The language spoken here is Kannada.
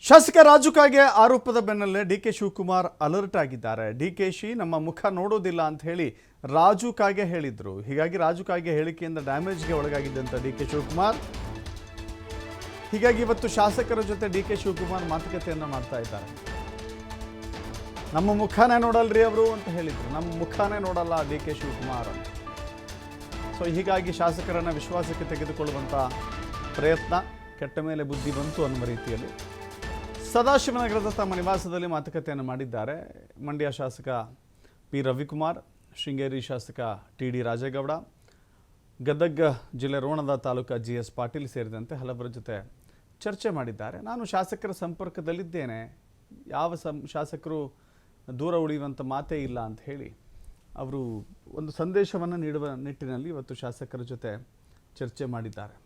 ಶಾಸಕ ರಾಜು ಕಾಗೆ ಆರೋಪದ ಬೆನ್ನಲ್ಲೇ ಡಿಕೆ ಶಿವಕುಮಾರ್ ಅಲರ್ಟ್ ಆಗಿದ್ದಾರೆ. ಡಿಕೆಶಿ ನಮ್ಮ ಮುಖ ನೋಡೋದಿಲ್ಲ ಅಂತ ಹೇಳಿ ರಾಜು ಕಾಗೆ ಹೇಳಿದ್ರು. ಹೀಗಾಗಿ ರಾಜು ಕಾಗೆ ಹೇಳಿಕೆಯಿಂದ ಡ್ಯಾಮೇಜ್ಗೆ ಒಳಗಾಗಿದ್ದಂತ ಡಿಕೆ ಶಿವಕುಮಾರ್ ಹೀಗಾಗಿ ಇವತ್ತು ಶಾಸಕರ ಜೊತೆ ಡಿಕೆ ಶಿವಕುಮಾರ್ ಮಾತುಕತೆಯನ್ನ ಮಾಡ್ತಾ ಇದ್ದಾರೆ. ನಮ್ಮ ಮುಖಾನೇ ನೋಡಲ್ರಿ ಅವರು ಅಂತ ಹೇಳಿದ್ರು. ನಮ್ಮ ಮುಖಾನೇ ನೋಡಲ್ಲ ಡಿಕೆ ಶಿವಕುಮಾರ್ ಅಂತ. ಸೊ ಹೀಗಾಗಿ ಶಾಸಕರನ್ನ ವಿಶ್ವಾಸಕ್ಕೆ ತೆಗೆದುಕೊಳ್ಳುವಂತ ಪ್ರಯತ್ನ, ಕೆಟ್ಟ ಮೇಲೆ ಬುದ್ಧಿ ಬಂತು ಅನ್ನುವ ರೀತಿಯಲ್ಲಿ ಸದಾಶಿವನಗರದ ತಮ್ಮ ನಿವಾಸದಲ್ಲಿ ಮಾತುಕತೆಯನ್ನು ಮಾಡಿದ್ದಾರೆ. ಮಂಡ್ಯ ಶಾಸಕ ಪಿ ರವಿಕುಮಾರ್, ಶೃಂಗೇರಿ ಶಾಸಕ ಟಿ.ಡಿ. ರಾಜೇಗೌಡ, ಗದಗ ಜಿಲ್ಲೆ ರೋಣದ ತಾಲೂಕಾ ಜಿ.ಎಸ್. ಪಾಟೀಲ್ ಸೇರಿದಂತೆ ಹಲವರ ಜೊತೆ ಚರ್ಚೆ ಮಾಡಿದ್ದಾರೆ. ನಾನು ಶಾಸಕರ ಸಂಪರ್ಕದಲ್ಲಿದ್ದೇನೆ, ಯಾವ ಶಾಸಕರು ದೂರ ಉಳಿಯುವಂಥ ಮಾತೇ ಇಲ್ಲ ಅಂತ ಹೇಳಿ ಅವರು ಒಂದು ಸಂದೇಶವನ್ನು ನೀಡುವ ನಿಟ್ಟಿನಲ್ಲಿ ಇವತ್ತು ಶಾಸಕರ ಜೊತೆ ಚರ್ಚೆ ಮಾಡಿದ್ದಾರೆ.